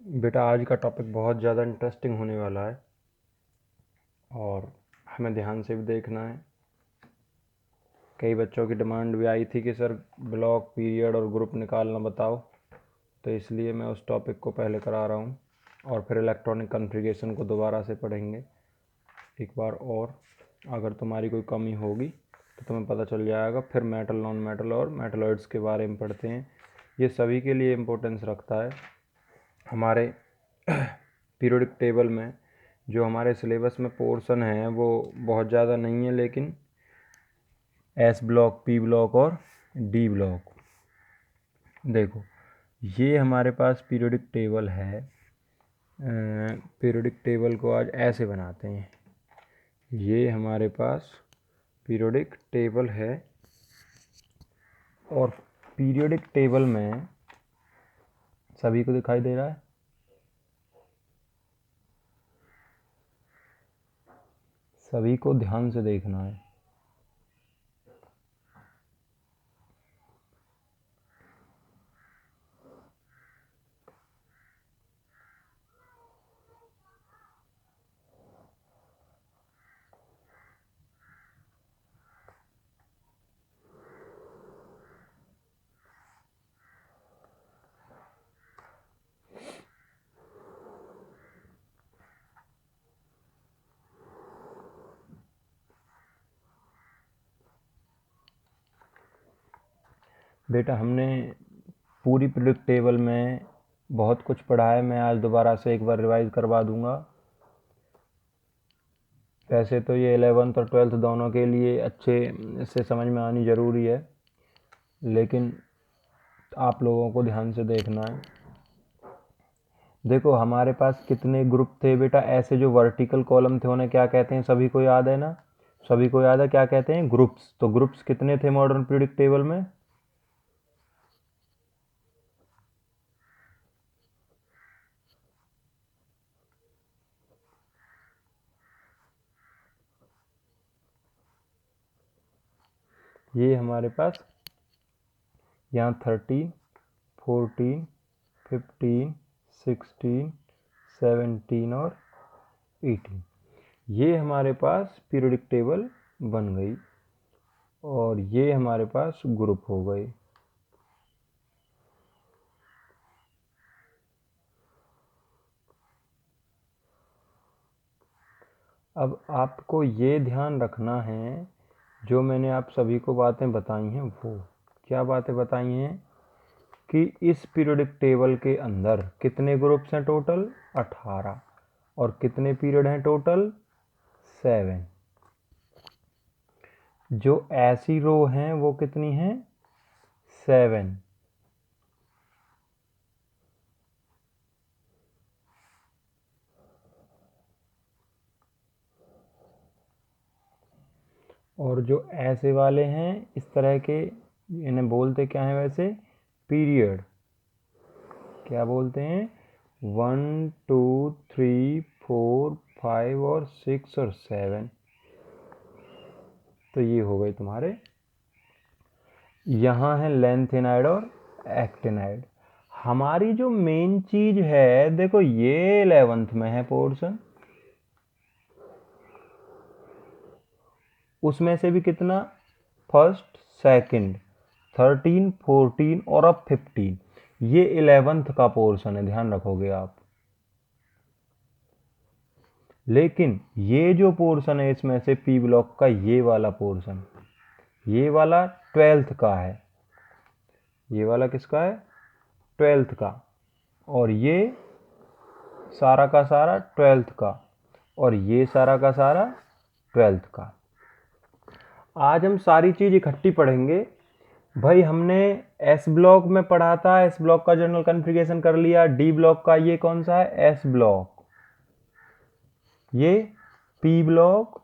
बेटा आज का टॉपिक बहुत ज़्यादा इंटरेस्टिंग होने वाला है और हमें ध्यान से भी देखना है। कई बच्चों की डिमांड भी आई थी कि सर ब्लॉक, पीरियड और ग्रुप निकालना बताओ, तो इसलिए मैं उस टॉपिक को पहले करा रहा हूँ और फिर इलेक्ट्रॉनिक कॉन्फ़िगरेशन को दोबारा से पढ़ेंगे एक बार और। अगर तुम्हारी कोई कमी होगी तो तुम्हें पता चल जाएगा। फिर मेटल, नॉन मेटल और मेटलॉइड्स के बारे में पढ़ते हैं। ये सभी के लिए इम्पोर्टेंस रखता है। हमारे पीरियोडिक टेबल में जो हमारे सिलेबस में पोर्शन है वो बहुत ज़्यादा नहीं है, लेकिन एस ब्लॉक, पी ब्लॉक और डी ब्लॉक, देखो ये हमारे पास पीरियोडिक टेबल है। पीरियोडिक टेबल को आज ऐसे बनाते हैं। ये हमारे पास पीरियोडिक टेबल है और पीरियोडिक टेबल में सभी को दिखाई दे रहा है। सभी को ध्यान से देखना है। बेटा हमने पूरी पीरियोडिक टेबल में बहुत कुछ पढ़ा है। मैं आज दोबारा से एक बार रिवाइज करवा दूंगा। वैसे तो ये 11th और 12th दोनों के लिए अच्छे से समझ में आनी ज़रूरी है, लेकिन आप लोगों को ध्यान से देखना है। देखो हमारे पास कितने ग्रुप थे बेटा। ऐसे जो वर्टिकल कॉलम थे उन्हें क्या कहते हैं, सभी को याद है ना? सभी को याद है, क्या कहते हैं? ग्रुप्स। तो ग्रुप्स कितने थे मॉडर्न पीरियोडिक टेबल में? ये हमारे पास यहाँ 13, 14, 15, 16, 17 और 18, ये हमारे पास पीरियोडिक टेबल बन गई और ये हमारे पास ग्रुप हो गए। अब आपको ये ध्यान रखना है, जो मैंने आप सभी को बातें बताई हैं, वो क्या बातें बताई हैं कि इस पीरियोडिक टेबल के अंदर कितने ग्रुप्स हैं टोटल? 18। और कितने पीरियड हैं टोटल? 7। जो ऐसी रो हैं वो कितनी हैं? 7। और जो ऐसे वाले हैं इस तरह के, इन्हें बोलते क्या हैं वैसे? पीरियड। क्या बोलते हैं? 1, 2, 3, 4, 5 और 6 और 7। तो ये हो गए तुम्हारे। यहाँ है लेंथेनाइड और एक्टिनाइड। हमारी जो मेन चीज है, देखो ये 11th में है पोर्शन, उसमें से भी कितना? फर्स्ट, सेकंड, 13, 14 और अब 15, ये 11th का पोर्शन है, ध्यान रखोगे आप। लेकिन ये जो पोर्शन है इसमें से पी ब्लॉक का, ये वाला पोर्शन, ये वाला 12th का है। ये वाला किसका है? 12th का। और ये सारा का सारा 12th का, और ये सारा का सारा 12th का। आज हम सारी चीज इकट्ठी पढ़ेंगे। भाई हमने एस ब्लॉक में पढ़ा था, एस ब्लॉक का जनरल कॉन्फ़िगरेशन कर लिया। डी ब्लॉक का ये कौन सा है? S block. ये पी ब्लॉक,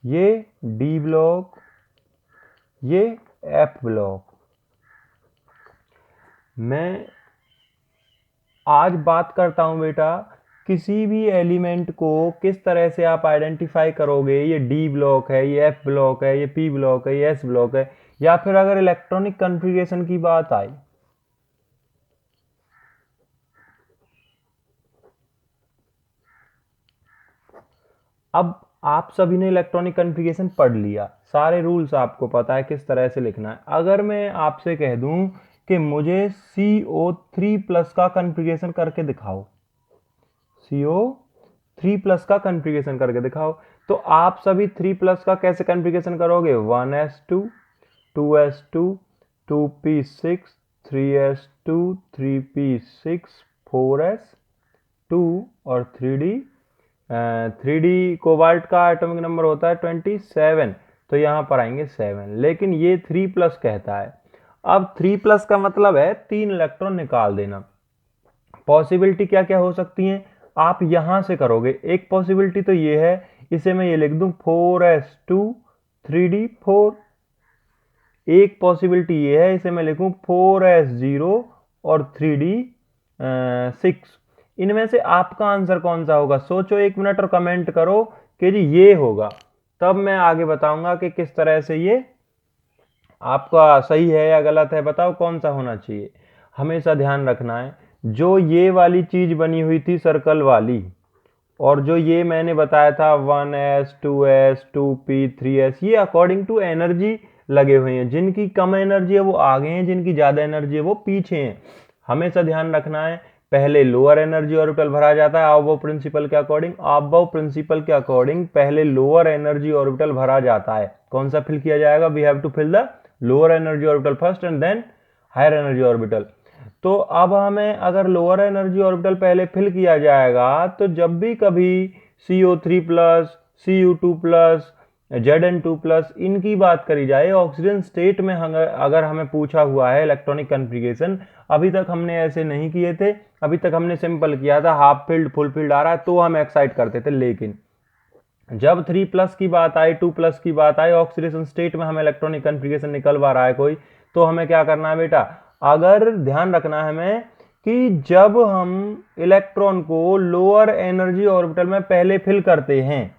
ये डी ब्लॉक, ये एफ ब्लॉक। मैं आज बात करता हूं बेटा, किसी भी एलिमेंट को किस तरह से आप आइडेंटिफाई करोगे। ये डी ब्लॉक है, ये एफ ब्लॉक है, ये पी ब्लॉक है, ये एस ब्लॉक है। या फिर अगर इलेक्ट्रॉनिक कॉन्फ़िगरेशन की बात आई अब आप सभी ने इलेक्ट्रॉनिक कॉन्फ़िगरेशन पढ़ लिया, सारे रूल्स आपको पता है किस तरह से लिखना है। अगर मैं आपसे कह दूं कि मुझे CO3+ का कॉन्फ़िगरेशन करके दिखाओ, CO3+ का कॉन्फ़िगरेशन करके दिखाओ, तो आप सभी 3+ का कैसे कॉन्फ़िगरेशन करोगे? 1s2 2s2 2p6 3s2 3p6 4s2 और 3d कोबाल्ट का एटॉमिक नंबर होता है 27, तो यहाँ पर आएंगे 7, लेकिन ये 3+ कहता है। अब 3+ का मतलब है 3 इलेक्ट्रॉन निकाल देना। पॉसिबिलिटी क्या क्या हो सकती हैं, आप यहां से करोगे। एक पॉसिबिलिटी तो ये है, इसे मैं ये लिख दूं 4s2 3d4। एक पॉसिबिलिटी ये है, इसे मैं लिखूं 4s0 और 3d6। इनमें से आपका आंसर कौन सा होगा? सोचो 1 मिनट और कमेंट करो कि जी ये होगा, तब मैं आगे बताऊंगा कि किस तरह से ये आपका सही है या गलत है। बताओ कौन सा होना चाहिए। हमेशा ध्यान रखना है, जो ये वाली चीज बनी हुई थी सर्कल वाली, और जो ये मैंने बताया था 1s 2s 2p 3s, ये अकॉर्डिंग टू एनर्जी लगे हुए हैं। जिनकी कम एनर्जी है वो आगे हैं, जिनकी ज्यादा एनर्जी है वो पीछे हैं। हमेशा ध्यान रखना है, पहले लोअर एनर्जी ऑर्बिटल भरा जाता है अबव प्रिंसिपल के अकॉर्डिंग। अबव प्रिंसिपल के अकॉर्डिंग पहले लोअर एनर्जी ऑर्बिटल भरा जाता है। कौन सा फिल किया जाएगा? We have to fill the lower energy orbital first and then higher energy orbital. तो अब हमें अगर लोअर एनर्जी ऑर्बिटल पहले फिल किया जाएगा, तो जब भी कभी CO3+, Cu2+, Zn2+ इनकी बात करी जाए ऑक्सीजन स्टेट में, अगर हमें पूछा हुआ है इलेक्ट्रॉनिक कॉन्फ़िगरेशन, अभी तक हमने ऐसे नहीं किए थे। अभी तक हमने सिंपल किया था, हाफ फील्ड फुल फील्ड आ रहा है तो हम एक्साइट करते थे। लेकिन जब 3+ की बात आई, 2+ की बात आई, ऑक्सीडेशन स्टेट में हमें इलेक्ट्रॉनिक कॉन्फ़िगरेशन निकलवा रहा है कोई, तो हमें क्या करना है बेटा? अगर ध्यान रखना है हमें कि जब हम इलेक्ट्रॉन को लोअर एनर्जी ऑर्बिटल में पहले फिल करते हैं,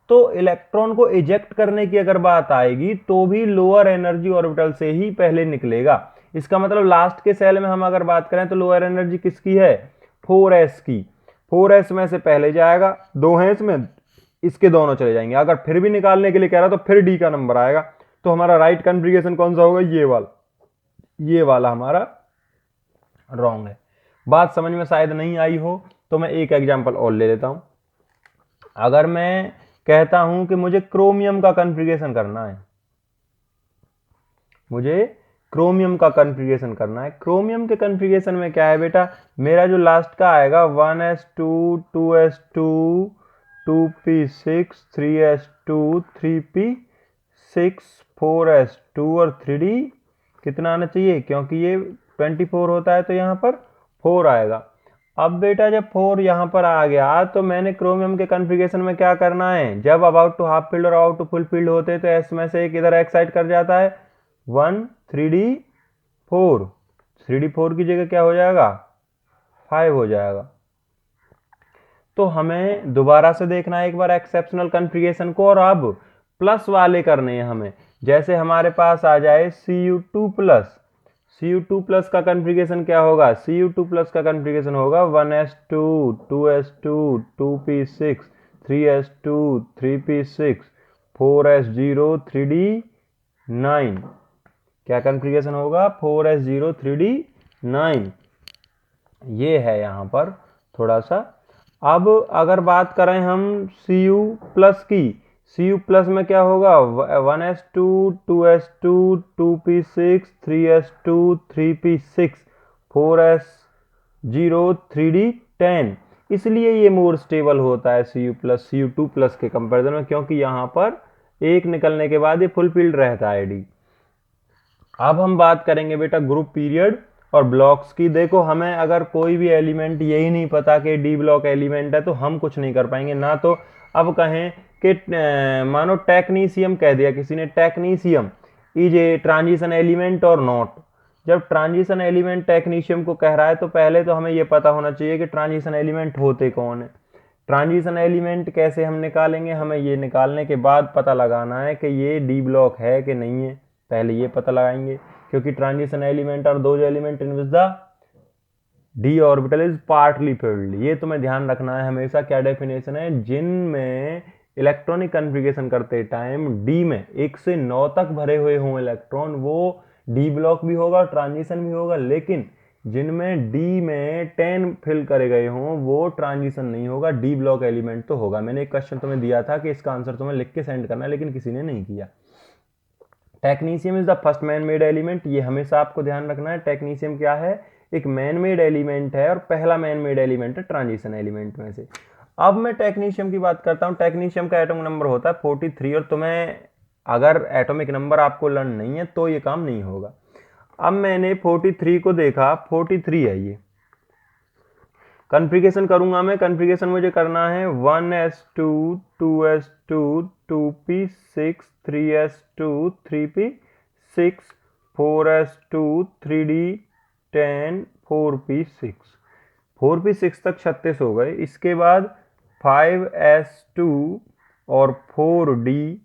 तो इलेक्ट्रॉन को इजेक्ट करने की अगर बात आएगी तो भी लोअर एनर्जी ऑर्बिटल से ही पहले निकलेगा। इसका मतलब लास्ट के सेल में हम अगर बात करें तो लोअर एनर्जी किसकी है? 4s की। 4s में से पहले जाएगा, 2 है इसमें, इसके दोनों चले जाएंगे। अगर फिर भी निकालने के लिए कह रहा तो फिर डी का नंबर आएगा। तो हमारा राइट कॉन्फ़िगरेशन कौन सा होगा? ये वाला हमारा रॉन्ग है। बात समझ में शायद नहीं आई हो तो मैं एक एग्जांपल और ले लेता हूं। अगर मैं कहता हूं कि मुझे क्रोमियम का कॉन्फ़िगरेशन करना है, मुझे क्रोमियम का कॉन्फ़िगरेशन करना है। क्रोमियम के कॉन्फ़िगरेशन में क्या है बेटा? मेरा जो लास्ट का आएगा 1s2 2s2 2p6 3s2 3p6 4s2 और 3d कितना आना चाहिए? क्योंकि ये 24 होता है तो यहाँ पर 4 आएगा। अब बेटा जब 4 यहाँ पर आ गया तो मैंने क्रोमियम के कॉन्फ़िगरेशन में क्या करना है? जब अबाउट टू हाफ फील्ड और अबाउट टू फुल फील्ड होते हैं तो एस में से एक इधर एक्साइट कर जाता है 1 3d4। 3d4 की जगह क्या हो जाएगा? 5 हो जाएगा। तो हमें दोबारा से देखना है एक बार एक्सेप्शनल कॉन्फ़िगरेशन को, और अब प्लस वाले करने हैं हमें। जैसे हमारे पास आ जाए Cu2+, Cu2+ का कॉन्फ़िगरेशन क्या होगा? Cu2+ का कॉन्फ़िगरेशन होगा 1s2 2s2 2p6 3s2 3p6 4s0 3d9। क्या कॉन्फ़िगरेशन होगा? 4s0 3d9। ये है यहाँ पर थोड़ा सा। अब अगर बात करें हम Cu+ की, Cu+ में क्या होगा? 1s2 2s2 2p6 3s2 3p6 4s0 3d10। इसलिए ये मोर स्टेबल होता है Cu2+ के कंपैरिजन में, क्योंकि यहाँ पर एक निकलने के बाद ये फुल फील्ड रहता है डी। अब हम बात करेंगे बेटा ग्रुप पीरियड और ब्लॉक्स की। देखो हमें अगर कोई भी एलिमेंट यही नहीं पता कि डी ब्लॉक एलिमेंट है तो हम कुछ नहीं कर पाएंगे ना। तो अब कहें कि मानो टेक्नीशियम कह दिया किसी ने, technetium is a transition element और नॉट। जब ट्रांजिशन एलिमेंट टेक्नीशियम को कह रहा है तो पहले तो हमें यह पता होना चाहिए कि ट्रांजिशन एलिमेंट होते कौन है। ट्रांजिशन एलिमेंट कैसे हम निकालेंगे? हमें ये निकालने के बाद पता लगाना है कि ये डी ब्लॉक है कि नहीं है, पहले ये पता लगाएंगे। क्योंकि ट्रांजिशन एलिमेंट और दो element in which the D orbital is partly field, ये तुम्हें ध्यान रखना है हमेशा। क्या डेफिनेशन है? जिनमें इलेक्ट्रॉनिक कॉन्फ़िगरेशन करते टाइम डी में 1 से 9 तक भरे हुए हों इलेक्ट्रॉन, वो डी ब्लॉक भी होगा, ट्रांजिशन भी होगा, लेकिन जिनमें डी में 10 फिल करे गए हों वो ट्रांजिशन नहीं होगा, डी ब्लॉक एलिमेंट तो होगा। मैंने एक क्वेश्चन तुम्हें दिया था कि इसका आंसर तुम्हें लिख के सेंड करना है, लेकिन किसी ने नहीं किया। Technetium is the first man made element, ये हमेशा आपको ध्यान रखना है। टेक्नीशियम क्या है? एक मैन मेड एलिमेंट है और पहला मैन मेड एलिमेंट है ट्रांजिशन एलिमेंट में से। अब मैं टेक्नीशियम की बात करता हूँ। टेक्नीशियम का एटॉमिक नंबर होता है 43 और तुम्हें अगर एटॉमिक नंबर आपको लर्न नहीं है तो ये काम नहीं होगा। अब मैंने 43 को देखा, 43 है ये। कॉन्फ़िगरेशन करूंगा मैं, कॉन्फ़िगरेशन मुझे करना है 1s2 2s2 2p6 3s2 3p6 4s2 3d10 4p6 4p6 तक 36 हो गए। इसके बाद 5s2 और 4d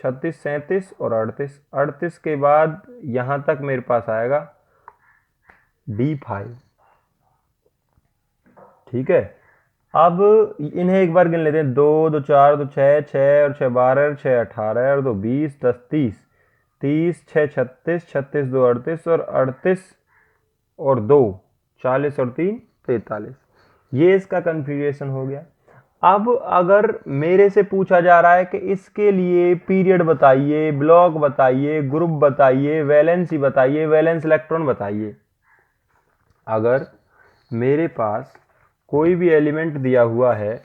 36 37 और 38 38 के बाद यहां तक मेरे पास आएगा d5। ठीक है, अब इन्हें एक बार गिन लेते हैं। 2 2 4 2 6 6 और 6 12 6 18 और 2 20 10 30 30 6 36 36 2 38 और 38 और 2 40 और 3 43। ये इसका कॉन्फ़िगरेशन हो गया। अब अगर मेरे से पूछा जा रहा है कि इसके लिए पीरियड बताइए, ब्लॉक बताइए, ग्रुप बताइए, वैलेंसी बताइए, वैलेंस इलेक्ट्रॉन बताइए। अगर मेरे पास कोई भी एलिमेंट दिया हुआ है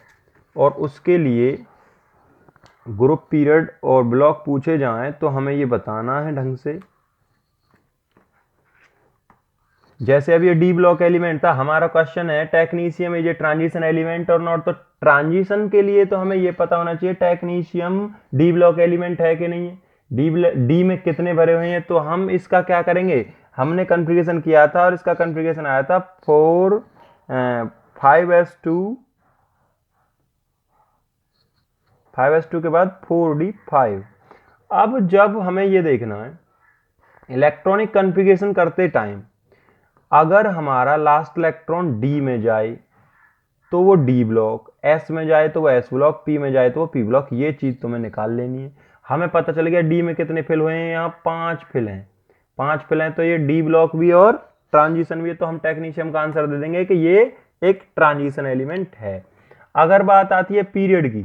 और उसके लिए ग्रुप, पीरियड और ब्लॉक पूछे जाएं तो हमें ये बताना है ढंग से। जैसे अब ये डी ब्लॉक एलिमेंट था, हमारा क्वेश्चन है technetium is a transition element और नॉट। तो ट्रांजिशन के लिए तो हमें ये पता होना चाहिए टेक्नीशियम डी ब्लॉक एलिमेंट है कि नहीं है, डी में कितने भरे हुए हैं। तो हम इसका क्या करेंगे, हमने कॉन्फ़िगरेशन किया था और इसका कॉन्फ़िगरेशन आया था 5s2 के बाद 4d5। अब जब हमें ये देखना है इलेक्ट्रॉनिक कॉन्फ़िगरेशन करते टाइम, अगर हमारा लास्ट इलेक्ट्रॉन डी में जाए तो वो डी ब्लॉक, एस में जाए तो वो एस ब्लॉक, पी में जाए तो वो पी ब्लॉक, ये चीज तुम्हें निकाल लेनी है। हमें पता चल गया डी में कितने फिल हुए हैं, यहाँ 5 फिल हैं, 5 फिल हैं, तो ये डी ब्लॉक भी और ट्रांजिशन भी है। तो हम टेक्नीशियम का आंसर दे देंगे कि ये एक ट्रांजिशन एलिमेंट है। अगर बात आती है पीरियड की,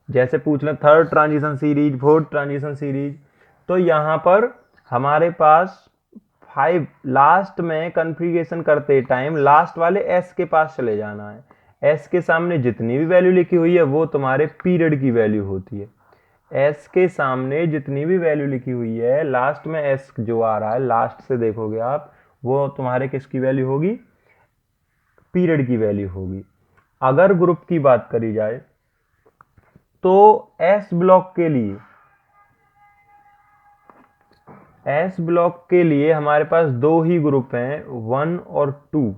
जैसे पूछ लें third transition series, fourth transition series, तो यहां पर हमारे पास 5 लास्ट में कॉन्फ़िगरेशन करते टाइम लास्ट वाले एस के पास चले जाना है। एस के सामने जितनी भी वैल्यू लिखी हुई है वो तुम्हारे पीरियड की वैल्यू होती है। एस के सामने जितनी भी वैल्यू लिखी हुई है, लास्ट में एस जो आ रहा है, लास्ट से देखोगे आप, वो तुम्हारे किसकी वैल्यू होगी, पीरियड की वैल्यू होगी। अगर ग्रुप की बात करी जाए तो एस ब्लॉक के लिए हमारे पास 2 ही ग्रुप हैं, 1 और 2।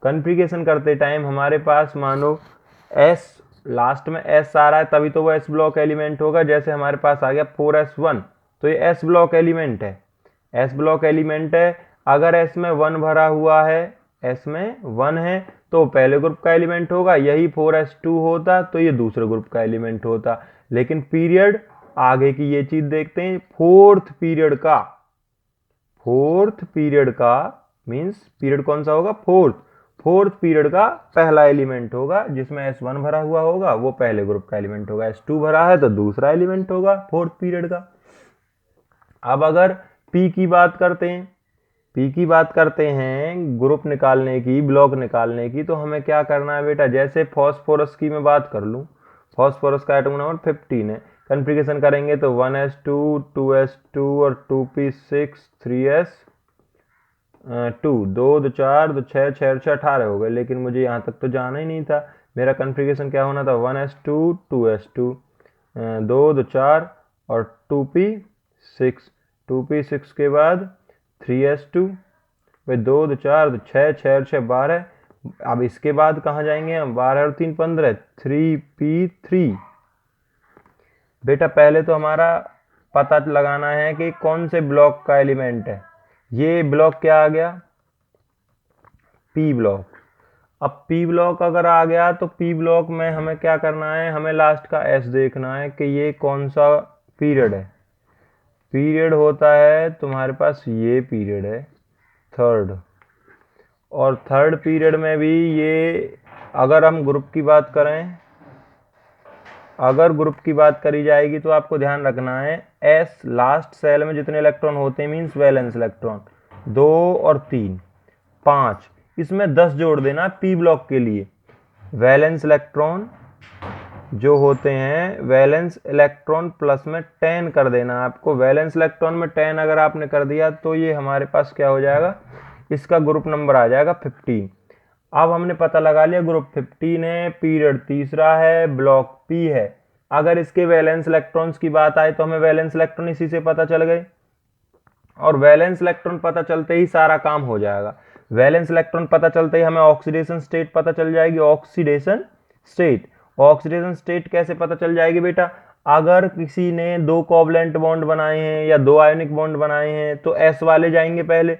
कॉन्फ़िगरेशन करते टाइम हमारे पास मानो एस, लास्ट में एस आ रहा है तभी तो वो एस ब्लॉक एलिमेंट होगा। जैसे हमारे पास आ गया 4s1, तो ये एस ब्लॉक एलिमेंट है, एस ब्लॉक एलिमेंट है। अगर एस में 1 भरा हुआ है, एस में 1 है तो पहले ग्रुप का एलिमेंट होगा, यही 4s2 होता तो ये दूसरे ग्रुप का एलिमेंट होता। लेकिन पीरियड, आगे की ये चीज देखते हैं, फोर्थ पीरियड का मींस पीरियड कौन सा होगा, फोर्थ पीरियड का पहला एलिमेंट होगा। जिसमें S1 भरा हुआ होगा वो पहले ग्रुप का एलिमेंट होगा, S2 भरा है तो दूसरा एलिमेंट होगा फोर्थ पीरियड का। अब अगर P की बात करते हैं ग्रुप निकालने की, ब्लॉक निकालने की, तो हमें क्या करना है बेटा, जैसे फॉस्फोरस की मैं बात कर लूं, फॉस्फोरस का एटॉमिक नंबर 15 है। कॉन्फ़िगरेशन करेंगे तो 1s2 2s2 और 2p6 3s2 2 2 4 2 6 6 और 6 18 हो गए। लेकिन मुझे यहाँ तक तो जाना ही नहीं था, मेरा कॉन्फ़िगरेशन क्या होना था, 1s2 2s2 2 2 4 और 2p6 के बाद 3s2 भाई 2 2 4 2 6 6 और 6 12। अब इसके बाद कहाँ जाएंगे हम, 12 और 3 15, 3p3। बेटा पहले तो हमारा पता लगाना है कि कौन से ब्लॉक का एलिमेंट है। ये ब्लॉक क्या आ गया, पी ब्लॉक। अब पी ब्लॉक अगर आ गया तो पी ब्लॉक में हमें क्या करना है, हमें लास्ट का एस देखना है कि ये कौन सा पीरियड है। पीरियड होता है तुम्हारे पास, ये पीरियड है थर्ड, और थर्ड पीरियड में भी ये, अगर हम ग्रुप की बात करें, अगर ग्रुप की बात करी जाएगी तो आपको ध्यान रखना है एस लास्ट सेल में जितने इलेक्ट्रॉन होते हैं मीन्स वैलेंस इलेक्ट्रॉन 2 और 3 5, इसमें 10 जोड़ देना पी ब्लॉक के लिए। वैलेंस इलेक्ट्रॉन जो होते हैं, वैलेंस इलेक्ट्रॉन प्लस में 10 कर देना आपको। वैलेंस इलेक्ट्रॉन में 10 अगर आपने कर दिया तो ये हमारे पास क्या हो जाएगा, इसका ग्रुप नंबर आ जाएगा 15। अब हमने पता लगा लिया ग्रुप 15 है, पीरियड तीसरा है, ब्लॉक पी है। अगर इसके वैलेंस इलेक्ट्रॉन्स की बात आए तो हमें वैलेंस इलेक्ट्रॉन इसी से पता चल गए, और वैलेंस इलेक्ट्रॉन पता चलते ही सारा काम हो जाएगा। वैलेंस इलेक्ट्रॉन पता चलते ही हमें ऑक्सीडेशन स्टेट पता चल जाएगी। ऑक्सीडेशन स्टेट, ऑक्सीडेशन स्टेट कैसे पता चल जाएगी बेटा, अगर किसी ने 2 कोवलेंट बॉन्ड बनाए हैं या 2 आयोनिक बॉन्ड बनाए हैं तो एस वाले जाएंगे पहले,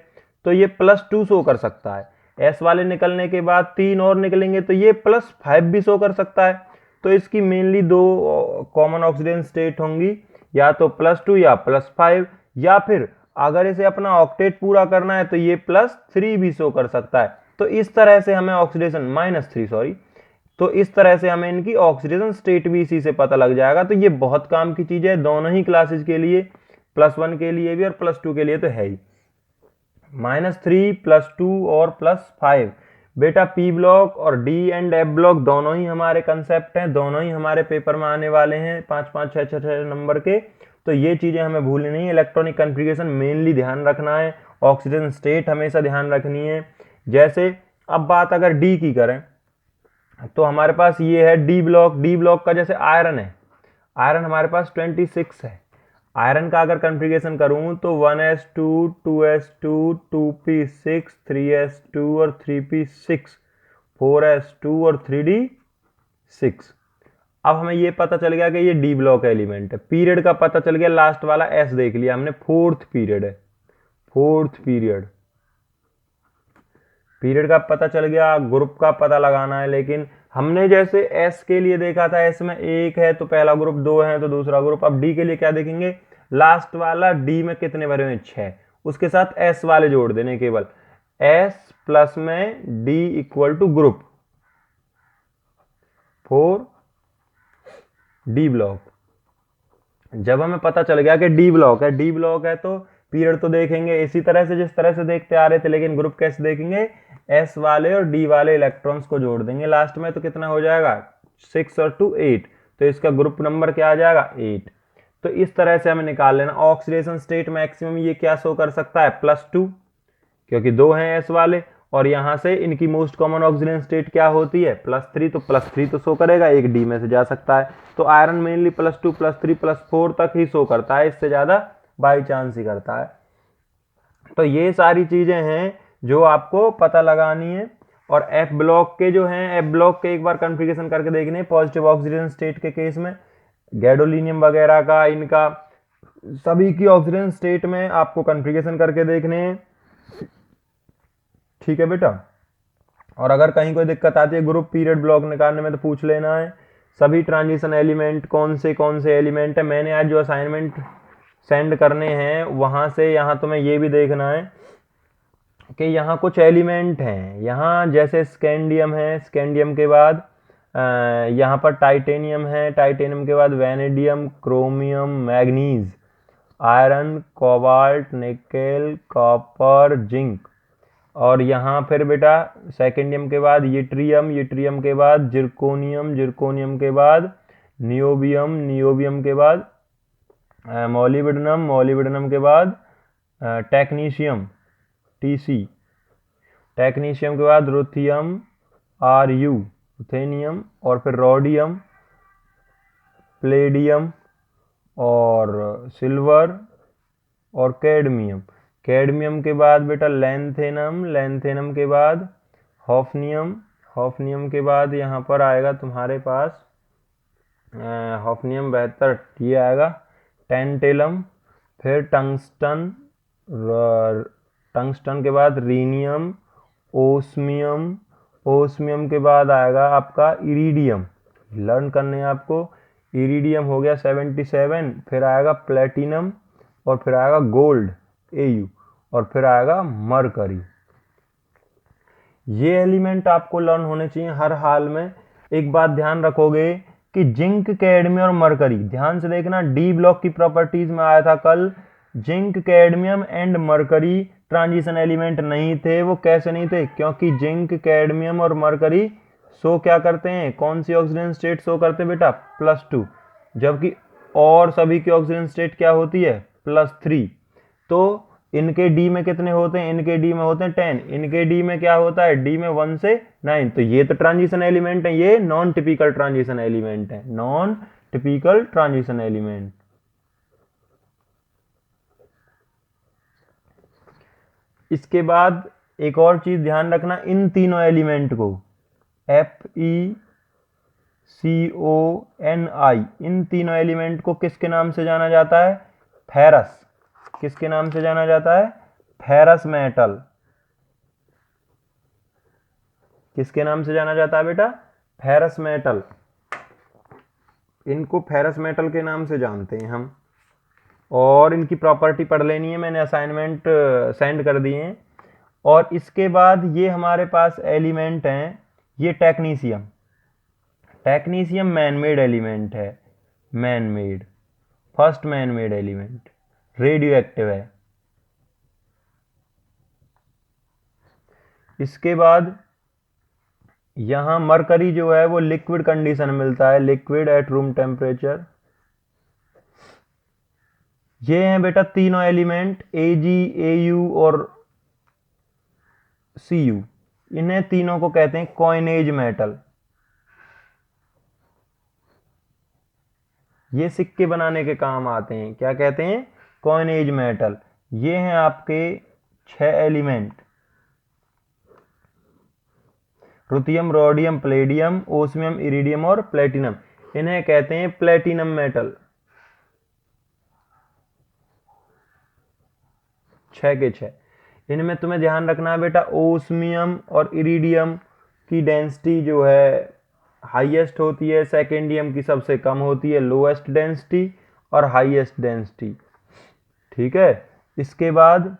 तो ये +2 शो कर सकता है। एस वाले निकलने के बाद 3 और निकलेंगे तो ये +5 भी शो कर सकता है। तो इसकी मेनली 2 कॉमन ऑक्सीडेशन स्टेट होंगी, या तो +2 या +5, या फिर अगर इसे अपना ऑक्टेट पूरा करना है तो ये +3 भी शो कर सकता है। तो इस तरह से हमें ऑक्सीडेशन -3 सॉरी, तो इस तरह से हमें इनकी ऑक्सीडेशन स्टेट भी इसी से पता लग जाएगा। तो ये बहुत काम की चीज है दोनों ही क्लासेज के लिए, +1 के लिए भी और +2 के लिए तो है ही। -3 +2 और +5 बेटा, पी ब्लॉक और डी एंड एफ ब्लॉक दोनों ही हमारे कंसेप्ट हैं, दोनों ही हमारे पेपर में आने वाले हैं 5 5 6 6 6 नंबर के। तो ये चीजें हमें भूलनी नहीं है। इलेक्ट्रॉनिक कन्फिग्रेशन मेनली ध्यान रखना है, ऑक्सीजन स्टेट हमेशा ध्यान रखनी है। जैसे अब बात अगर डी की करें तो हमारे पास ये है डी ब्लॉक। डी ब्लॉक का जैसे आयरन है, आयरन हमारे पास 26 है। आयरन का अगर कन्फिग्रेशन करूं तो 1s2 2s2 2p6 3s2 और 3p6 4s2 और 3d6। अब हमें ये पता चल गया कि ये डी ब्लॉक एलिमेंट है। पीरियड का पता चल गया, लास्ट वाला एस देख लिया हमने, फोर्थ पीरियड है, फोर्थ पीरियड। पीरियड का पता चल गया, ग्रुप का पता लगाना है। लेकिन हमने जैसे एस के लिए देखा था, एस में 1 है तो पहला ग्रुप, 2 है तो दूसरा ग्रुप। अब डी के लिए क्या देखेंगे, लास्ट वाला डी में कितने भरे हुए हैं 6, उसके साथ एस वाले जोड़ देने केवल, एस प्लस में D equal to group 4 D block. जब हमें पता चल गया कि डी ब्लॉक है, डी ब्लॉक है तो पीरियड तो देखेंगे इसी तरह से जिस तरह से देखते आ रहे थे, लेकिन ग्रुप कैसे देखेंगे, एस वाले और डी वाले इलेक्ट्रॉन्स को जोड़ देंगे लास्ट में, तो कितना हो जाएगा 6 और 2 8, तो इसका ग्रुप नंबर क्या आ जाएगा 8। तो इस तरह से हमें निकाल लेना। ऑक्सीडेशन स्टेट मैक्सिमम ये क्या शो कर सकता है, +2, क्योंकि 2 हैं एस वाले, और यहां से इनकी मोस्ट कॉमन ऑक्सीजन स्टेट क्या होती है +3, तो +3 तो शो करेगा, एक डी में से जा सकता है। तो आयरन मेनली +2 +3 +4 तक ही शो करता है, इससे ज्यादा बाई चांस ही करता है। तो ये सारी चीजें हैं जो आपको पता लगानी है। और एफ ब्लॉक के जो हैं, एफ ब्लॉक के एक बार कन्फिग्रेशन करके देखने, पॉजिटिव ऑक्सीजन स्टेट के केस में गैडोलिनियम वगैरह का, इनका सभी की ऑक्सीजन स्टेट में आपको कन्फिग्रेशन करके देखने हैं। ठीक है बेटा। और अगर कहीं कोई दिक्कत आती है ग्रुप पीरियड ब्लॉक निकालने में तो पूछ लेना है। सभी ट्रांजिशन एलिमेंट कौन से एलिमेंट है, मैंने आज जो असाइनमेंट सेंड करने हैं वहां से यहाँ तुम्हें ये भी देखना है कि यहाँ कुछ एलिमेंट हैं। यहाँ जैसे स्कैंडियम है, स्कैंडियम के बाद यहाँ पर टाइटेनियम है, टाइटेनियम के बाद vanadium, chromium, manganese, iron, cobalt, nickel, copper, zinc. और यहाँ फिर बेटा सेकेंडियम के बाद यट्रियम, यट्रियम के बाद जिरकोनियम, जिरकोनियम के बाद नियोबियम, नियोबियम के बाद मॉलिब्डेनम, मॉलिब्डेनम के बाद टेक्नीशियम, टीसी, टेक्नीशियम के बाद रुथियम, आरयू, रुथेनियम, और फिर रोडियम, प्लेडियम, और सिल्वर, और कैडमियम। कैडमियम के बाद बेटा लैंथेनम, लैंथेनम के बाद हॉफनियम, हॉफनियम के बाद यहाँ पर आएगा तुम्हारे पास हॉफनियम 72, ये आएगा टेंटेलम, फिर टंगस्टन, टंगस्टन के बाद रीनियम, ओस्मियम, ओस्मियम के बाद आएगा आपका इरिडियम, लर्न करने हैं आपको। इरिडियम हो गया 77, फिर आएगा प्लेटिनम, और फिर आएगा गोल्ड Au, और फिर आएगा मरकरी। ये एलिमेंट आपको लर्न होने चाहिए हर हाल में। एक बात ध्यान रखोगे कि जिंक, कैडमियम और मरकरी, ध्यान से देखना, डी ब्लॉक की प्रॉपर्टीज में आया था कल, zinc, cadmium and mercury transition element नहीं थे। वो कैसे नहीं थे? क्योंकि जिंक, कैडमियम और मरकरी शो क्या करते हैं, कौन सी ऑक्सीजन स्टेट शो करते हैं बेटा? +2, जबकि और सभी की ऑक्सीजन स्टेट क्या होती है? +3। तो इनके डी में कितने होते हैं? इनके डी में होते हैं 10, इनके डी में क्या होता है? डी में 1 से 9। तो ये तो ट्रांजिशन एलिमेंट है, ये नॉन टिपिकल ट्रांजिशन एलिमेंट है, नॉन टिपिकल ट्रांजिशन एलिमेंट। इसके बाद एक और चीज ध्यान रखना, इन तीनों एलिमेंट को FeCONI, इन तीनों एलिमेंट को किसके नाम से जाना जाता है? फेरस। किसके नाम से जाना जाता है? Ferrous metal. किसके नाम से जाना जाता है बेटा? Ferrous metal. इनको फेरस मेटल के नाम से जानते हैं हम, और इनकी प्रॉपर्टी पढ़ लेनी है, मैंने असाइनमेंट सेंड कर दिए हैं। और इसके बाद ये हमारे पास एलिमेंट हैं, ये technetium. Technetium man made element है, man made, first man made element, radioactive है। इसके बाद यहां मरकरी जो है वो लिक्विड कंडीशन में मिलता है, लिक्विड एट रूम टेम्परेचर। ये हैं बेटा तीनों एलिमेंट, Ag, Au और Cu। इन्हें तीनों को कहते हैं कॉइनेज मेटल। ये सिक्के बनाने के काम आते हैं, क्या कहते हैं? Coinage metal. ये हैं आपके 6 element, ruthenium, rhodium, palladium, osmium, iridium और प्लेटिनम। इन्हें कहते हैं प्लेटिनम मेटल। 6 के 6। इनमें तुम्हें ध्यान रखना है बेटा, ओस्मियम और इरिडियम की डेंसिटी जो है हाईएस्ट होती है, सेकेंडियम की सबसे कम होती है, लोएस्ट डेंसिटी, और हाईएस्ट डेंसिटी। ठीक है। इसके बाद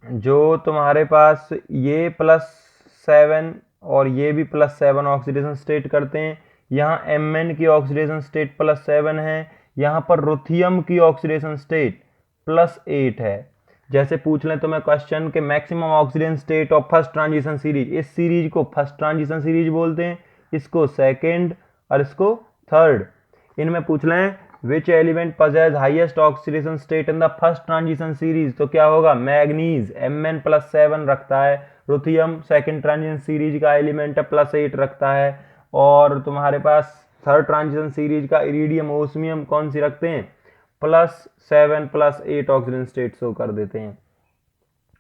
जो तुम्हारे पास ये +7 और ये भी +7 ऑक्सीडेशन स्टेट करते हैं। यहाँ Mn की ऑक्सीडेशन स्टेट +7 है, यहाँ पर रुथियम की ऑक्सीडेशन स्टेट +8 है। जैसे पूछ लें तो मैं क्वेश्चन के maximum oxidation state of first transition series, इस सीरीज को फर्स्ट ट्रांजिशन सीरीज बोलते हैं, इसको सेकेंड और इसको थर्ड। इनमें पूछ लें which element possess highest oxidation state in the first transition series, तो क्या होगा? मैग्नीज, Mn +7 रखता है। रुथियम सेकेंड ट्रांजिशन सीरीज का एलिमेंट है, +8 रखता है। और तुम्हारे पास थर्ड ट्रांजिशन सीरीज का इरिडियम, ओस्मियम कौन सी रखते हैं? +7 +8 ऑक्सीजन स्टेट शो कर देते हैं।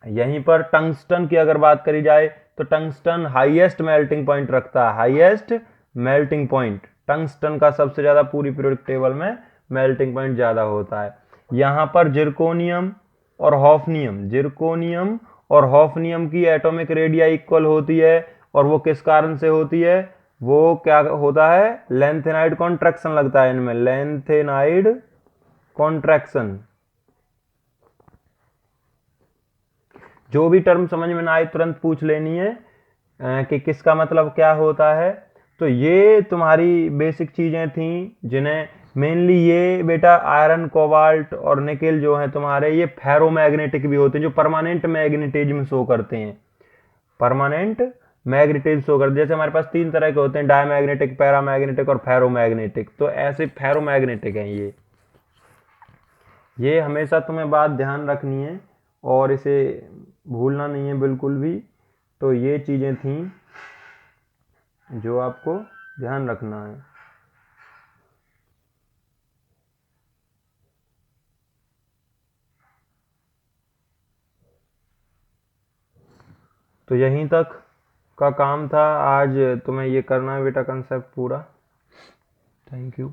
यहीं पर टंगस्टन की अगर बात करी जाए तो टंगस्टन हाईएस्ट मेल्टिंग पॉइंट रखता है, हाईएस्ट मेल्टिंग पॉइंट टंगस्टन का सबसे ज्यादा पूरी पीरियोडिक टेबल में मेल्टिंग पॉइंट ज्यादा होता है। यहां पर जिरकोनियम और हॉफनियम, जिरकोनियम और हॉफनियम की एटॉमिक रेडियाई इक्वल होती है, और वो किस कारण से होती है? वो क्या होता है? लेंथेनाइड कॉन्ट्रैक्शन लगता है इनमें, लेंथेनाइड कॉन्ट्रैक्शन। जो भी टर्म समझ में ना आए तुरंत पूछ लेनी है कि किसका मतलब क्या होता है। तो ये तुम्हारी बेसिक चीजें थी जिन्हें मेनली ये बेटा आयरन, कोबाल्ट और निकेल जो है तुम्हारे, ये फेरोमैग्नेटिक भी होते हैं, जो परमानेंट मैग्नेटिज्म शो करते हैं, परमानेंट मैग्नेटिज्म शो करते हैं। जैसे हमारे पास 3 तरह के होते हैं, डायमैग्नेटिक, पैरामैग्नेटिक और फेरोमैग्नेटिक। तो ऐसे फेरोमैग्नेटिक हैं ये हमेशा तुम्हें बात ध्यान रखनी है और इसे भूलना नहीं है बिल्कुल भी। तो ये चीजें थी जो आपको ध्यान रखना है। तो यहीं तक का काम था आज, तुम्हें ये करना है बेटा कंसेप्ट पूरा। Thank you.